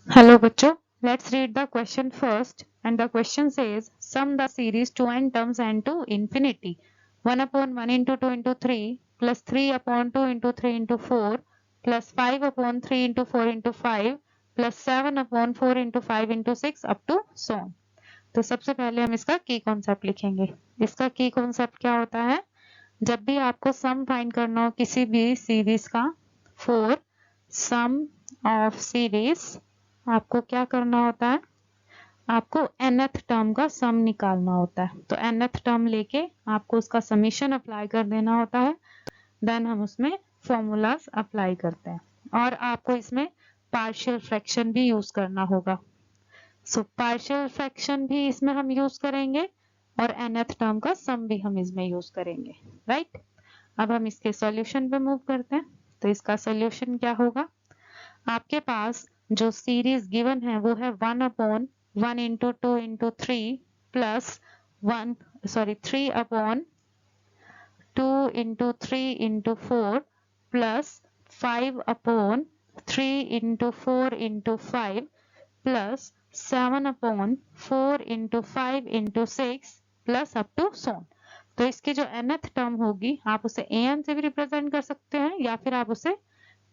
Hello बच्चों, let's read the question first and the question says sum the series to n terms n to infinity 1 upon 1 into 2 into 3 plus 3 upon 2 into 3 into 4 plus 5 upon 3 into 4 into 5 plus 7 upon 4 into 5 into 6 up to so on। तो सबसे पहले हम इसका की concept लिखेंगे। इसका की concept क्या होता है? जब भी आपको सम फाइंड करना हो किसी भी सीरीज का, फॉर सम ऑफ सीरीज आपको क्या करना होता है? आपको nth टर्म का सम निकालना होता है। तो nth टर्म लेके आपको उसका समीशन अप्लाई कर देना होता है। देन हम उसमें फॉर्मूलाज अप्लाई करते हैं और आपको इसमें पार्शियल फ्रैक्शन भी यूज करना होगा। सो पार्शियल फ्रैक्शन भी इसमें हम यूज करेंगे और nth टर्म का सम भी हम इसमें यूज करेंगे, राइट? अब हम इसके सॉल्यूशन पे मूव करते हैं। तो इसका सॉल्यूशन क्या होगा? आपके पास जो सीरीज गिवन है वो है 1 upon 1 into 2 into 3 plus 3 upon 2 into 3 into 4 plus 5 upon 3 into 4 into 5 plus 7 upon 4 into 5 into 6 plus up to so on. तो इसकी जो nth टर्म होगी आप उसे an से भी रिप्रेजेंट कर सकते हैं या फिर आप उसे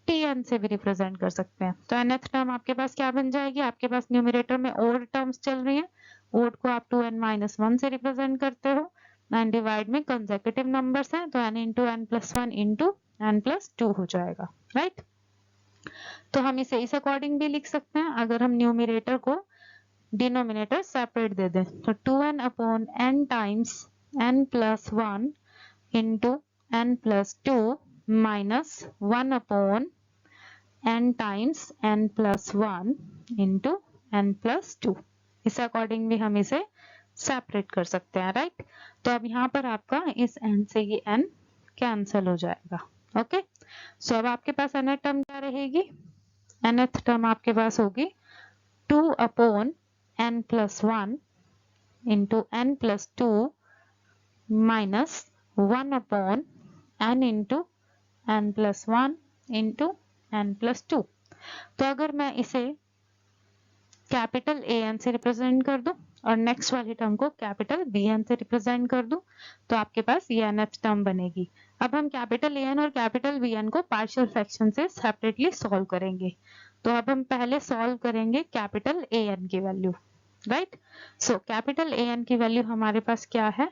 tn से भी रिप्रेजेंट कर सकते हैं। तो nth टर्म आपके पास क्या बन जाएगी? आपके पास न्यूमरेटर में ओड टर्म्स चल रही हैं, ओड को आप 2n-1 से रिप्रेजेंट करते हो एंड डिवाइड में कंसेक्यूटिव नंबर्स हैं तो n into n plus 1 into n plus 2 हो जाएगा, राइट? तो हम इसे इस अकॉर्डिंग भी लिख सकते हैं। अगर हम न्यूमरेटर को डिनोमिनेटर सेपरेट दे दें तो 2n upon n times n plus 1 into n plus 2 minus 1 upon n times n plus 1 into n plus 2। इस अकॉर्डिंग भी हम इसे सेपरेट कर सकते हैं, राइट? तो अब यहाँ पर आपका इस n से ये n कैंसिल हो जाएगा। ओके, सो अब आपके पास nth टर्म क्या रहेगी? nth टर्म आपके पास होगी 2 upon n plus 1 into n plus 2 minus 1 upon n into n plus 1 into n plus 2। तो अगर मैं इसे कैपिटल an से रिप्रेजेंट कर दूं और नेक्स्ट वाली टर्म को कैपिटल bn से रिप्रेजेंट कर दूं तो आपके पास ये nth टर्म बनेगी। अब हम कैपिटल an और कैपिटल bn को पार्शियल फ्रैक्शन से सेपरेटली सॉल्व करेंगे। तो अब हम पहले सॉल्व करेंगे कैपिटल an की value, right? So capital an की वैल्यू हमारे पास क्या है?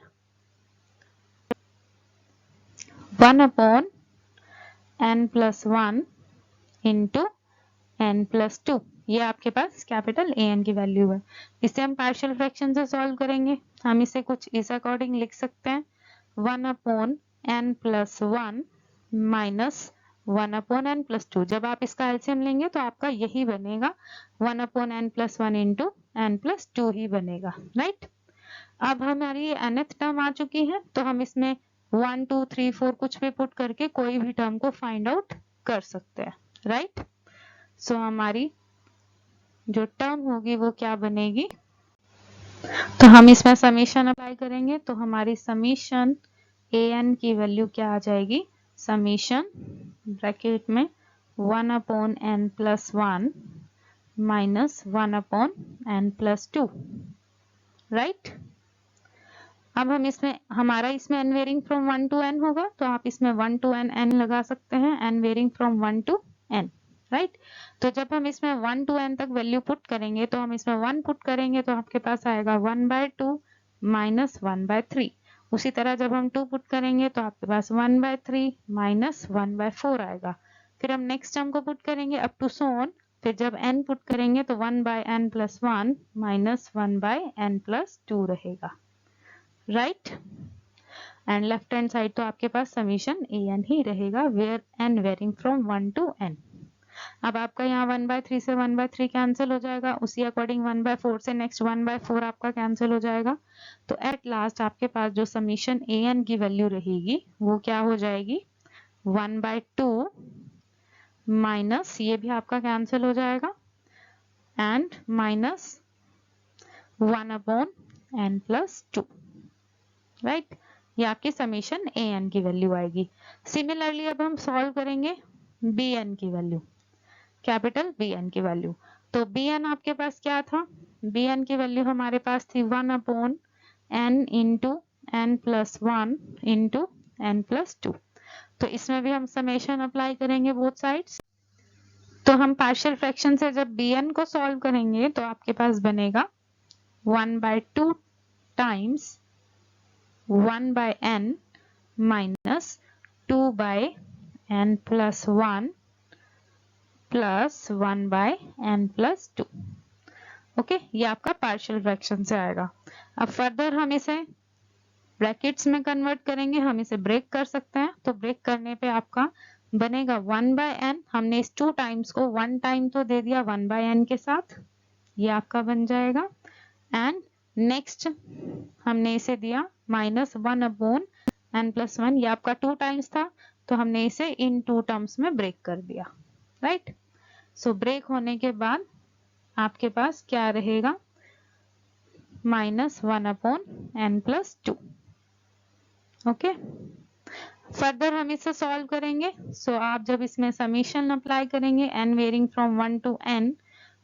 1 upon n plus 1 into n plus 2। ये आपके पास कैपिटल an की वैल्यू है। इसे हम पार्शियल फ्रैक्शन से सॉल्व करेंगे। हम इसे कुछ इस अकॉर्डिंग लिख सकते हैं 1 upon n plus 1 minus 1 upon n plus 2। जब आप इसका एलसीएम लेंगे तो आपका यही बनेगा 1 upon n plus 1 into n plus 2 ही बनेगा, राइट? अब हमारी nth टर्म आ चुकी है तो हम इसमें 1 2 3 4 कुछ भी पुट करके कोई भी टर्म को फाइंड आउट कर सकते हैं, राइट? सो हमारी जो टर्म होगी वो क्या बनेगी? तो हम इसमें समीशन अप्लाई करेंगे तो हमारी समीशन an की वैल्यू क्या आ जाएगी? समीशन ब्रैकेट में 1 upon n plus 1 minus 1 upon n plus 2, right? अब हम इसमें हमारा इसमें n varying from 1 to n होगा तो आप इसमें 1 टू n लगा सकते हैं, n varying from 1 to n, right? तो जब हम इसमें 1 टू n तक वैल्यू पुट करेंगे तो हम इसमें 1 पुट करेंगे तो आपके पास आएगा 1/2 माइनस 1/3। उसी तरह जब हम 2 पुट करेंगे तो आपके पास 1/3 माइनस 1/4 आएगा। फिर हम नेक्स्ट टर्म को पुट करेंगे अप टू सो ऑन। फिर जब n पुट करेंगे तो 1/n plus 1 minus 1/n plus 2 रहेगा, right? And left hand side तो आपके पास समीशन an ही रहेगा where n varying from 1 to n। अब आपका यहाँ 1/3 से 1/3 कैंसिल हो जाएगा, उसी अकॉर्डिंग 1/4 से नेक्स्ट 1/4 आपका कैंसिल हो जाएगा। तो एट लास्ट आपके पास जो समीशन an की वैल्यू रहेगी वो क्या हो जाएगी? 1/2 माइनस ये भी आपका कैंसिल हो जाएगा and minus 1 upon n plus 2, right? ये आपकी समीशन an की वैल्यू आएगी। सिमिलरली अब हम सॉल्व करेंगे bn की वैल्यू, कैपिटल bn की वैल्यू। तो बी एन आपके पास क्या था, बी एन की वैल्यू हमारे पास थी 1/n into n plus 1 into n plus 2। तो इसमें भी हम समेशन अप्लाई करेंगे बोथ साइड्स। तो हम पार्शियल फ्रैक्शन से जब bn को सॉल्व करेंगे तो आपके पास बनेगा 1/2 times 1/n minus 2/n plus 1 plus 1/n plus 2। Okay, ये आपका पार्शियल फ्रैक्शन से आएगा। अब फर्दर हम इसे ब्रैकेट्स में कन्वर्ट करेंगे, हम इसे ब्रेक कर सकते हैं। तो ब्रेक करने पे आपका बनेगा 1/n, हमने इस 2 टाइम्स को 1 टाइम तो दे दिया 1/n के साथ, ये आपका बन जाएगा। एंड नेक्स्ट हमने इसे दिया माइनस 1/n प्लस 1, ये आपका 2 टाइम्स था तो हमने इसे इन 2 टर्म्स में ब्रेक कर दिया, राइट। सो ब्रेक होने के बाद आपके पास क्या रहेगा, minus 1/n plus 2। Okay, further हम इसे सॉल्व करेंगे। सो आप जब इसमें समीशन अप्लाई करेंगे n varying from 1 to n,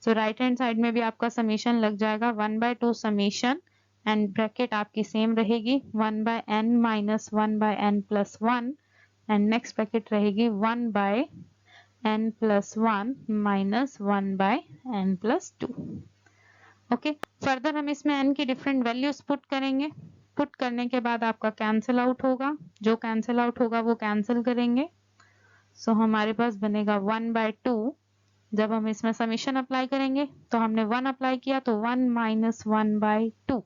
so right hand side में भी आपका समीशन लग जाएगा 1/2 समीशन एंड ब्रैकेट आपकी सेम रहेगी 1/n minus 1/n plus 1 and next bracket रहेगी 1/n plus 1 minus 1/n plus 2। Okay, further हम इसमें n की डिफरेंट वैल्यूज पुट करेंगे। पुट करने के बाद आपका कैंसिल आउट होगा, जो कैंसिल आउट होगा वो कैंसिल करेंगे। सो हमारे पास बनेगा 1/2। जब हम इसमें समीशन अप्लाई करेंगे तो हमने 1 अप्लाई किया तो 1 माइनस 1/2।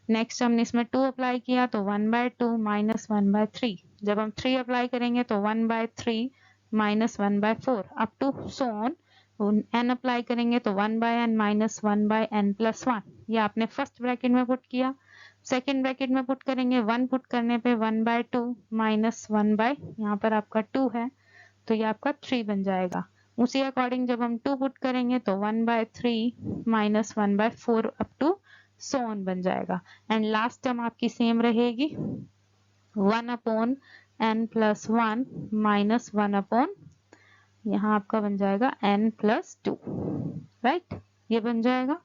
नेक्स्ट हमने इसमें 2 अप्लाई किया तो 1/2 माइनस 1/3। जब हम 3 अप्लाई करेंगे तो 1/3 minus 1/4 up to so on. n apply करेंगे तो 1/n माइनस 1/n प्लस 1, ये आपने फर्स्ट ब्रैकेट में पुट किया। सेकेंड ब्रैकेट में पुट करेंगे, 1 पुट करने पे 1/2 माइनस 1 यहाँ पर आपका 2 है तो ये आपका 3 बन जाएगा। उसी अकॉर्डिंग जब हम 2 पुट करेंगे तो 1/3 minus 1/4 up to so on बन जाएगा। एंड लास्ट टर्म आपकी सेम रहेगी 1/n प्लस 1 माइनस 1/ यहाँ आपका बन जाएगा n प्लस 2, राइट, ये बन जाएगा।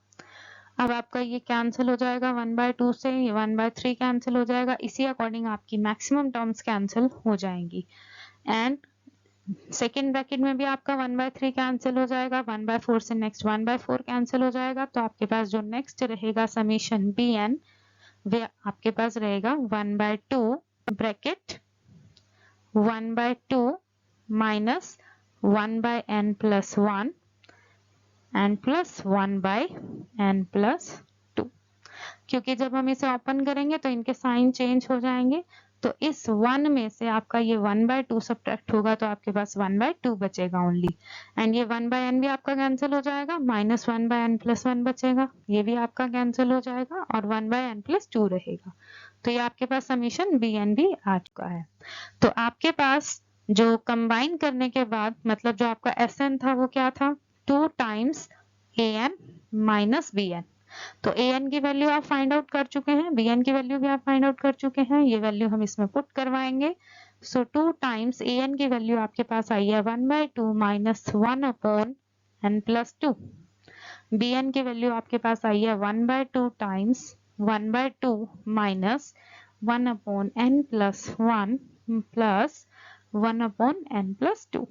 अब आपका ये कैंसिल हो जाएगा 1/2 से, ये 1/3 कैंसिल हो जाएगा, इसी अकॉर्डिंग आपकी मैक्सिमम टर्म्स कैंसिल हो जाएंगी। एंड सेकेंड ब्रैकेट में भी आपका 1/3 कैंसिल हो जाएगा, 1/4 से नेक्स्ट 1/4 कैंसिल हो जाएगा। तो आपके पास जो नेक्स्ट रहेगा समीशन bn, वे आपके पास रहेगा 1/2 bracket 1/2 minus 1/n plus 1 and plus 1/n plus 2। क्योंकि जब हम इसे ओपन करेंगे तो इनके साइन चेंज हो जाएंगे, तो इस 1 में से आपका ये 1/2 सब्ट्रैक्ट होगा तो आपके पास 1/2 बचेगा ओनली। एंड ये 1/n भी आपका कैंसिल हो जाएगा, माइनस 1/n प्लस 1 बचेगा, ये भी आपका कैंसिल हो जाएगा और 1/n प्लस 2 रहेगा। तो ये आपके पास समीशन bn भी आ चुका है। तो आपके पास जो कंबाइन करने के बाद मतलब जो आपका Sn था वो क्या था, 2 टाइम्स an माइनस bn। तो an की वैल्यू आप फाइंड आउट कर चुके हैं, bn की वैल्यू भी आप फाइंड आउट कर चुके हैं, ये वैल्यू हम इसमें पुट करवाएंगे। सो 2 टाइम्स an की वैल्यू आपके पास आई है 1/2 माइनस 1/n प्लस 2। bn की वैल्यू आपके पास आई है 1/2 times 1/2 minus 1/n plus 1 plus 1/n plus 2,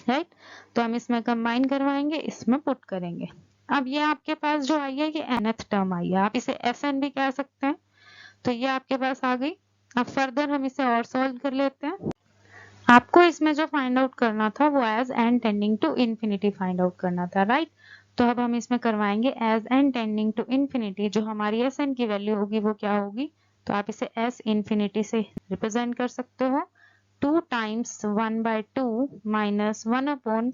right. तो हम इसमें कंबाइन करवाएंगे, इसमें पुट करेंगे। अब ये आपके पास जो आई है ये nth टर्म आई है, आप इसे Sn भी कह सकते हैं। तो ये आपके पास आ गई। अब फर्दर हम इसे और सॉल्व कर लेते हैं। आपको इसमें जो फाइंड आउट करना था वो as n tending to infinity find out करना था, राइट। तो अब हम इसमें करवाएंगे as n tending to infinity, जो हमारी Sn की वैल्यू होगी वो क्या होगी, तो आप इसे s इन्फिनिटी से रिप्रेजेंट कर सकते हो। 2 times 1/2 minus 1/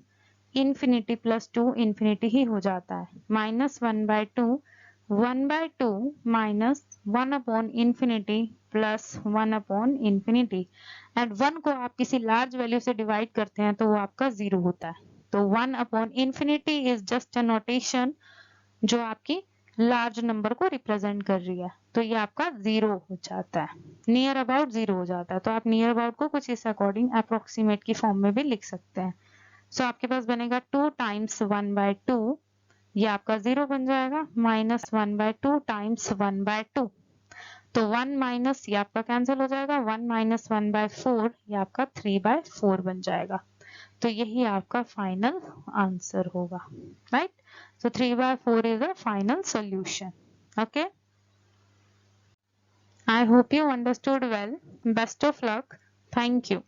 infinity plus 2 infinity ही हो जाता है, minus 1/2 minus 1/ infinity plus 1/ infinity. And 1 को आप किसी लार्ज वैल्यू से डिवाइड करते हैं तो वो आपका 0 होता है। तो 1/ infinity is just a notation जो आपकी लार्ज नंबर को रिप्रेजेंट कर रही है। तो ये आपका 0 हो जाता है, नियर अबाउट 0 हो जाता है। तो आप नियर अबाउट को कुछ इस अकॉर्डिंग अप्रोक्सीमेट की फॉर्म में भी लिख सकते हैं, सो आपके पास बनेगा 2 टाइम्स 1/2, ये आपका 0 बन जाएगा, माइनस 1/2 टाइम्स 1/2, तो 1 माइनस ये आपका कैंसिल हो जाएगा, 1 माइनस 1/4 ये आपका 3/4 बन जाएगा। तो यही आपका फाइनल आंसर होगा, right? So 3/4 is the final solution. Okay. I hope you understood well. Best of luck. Thank you.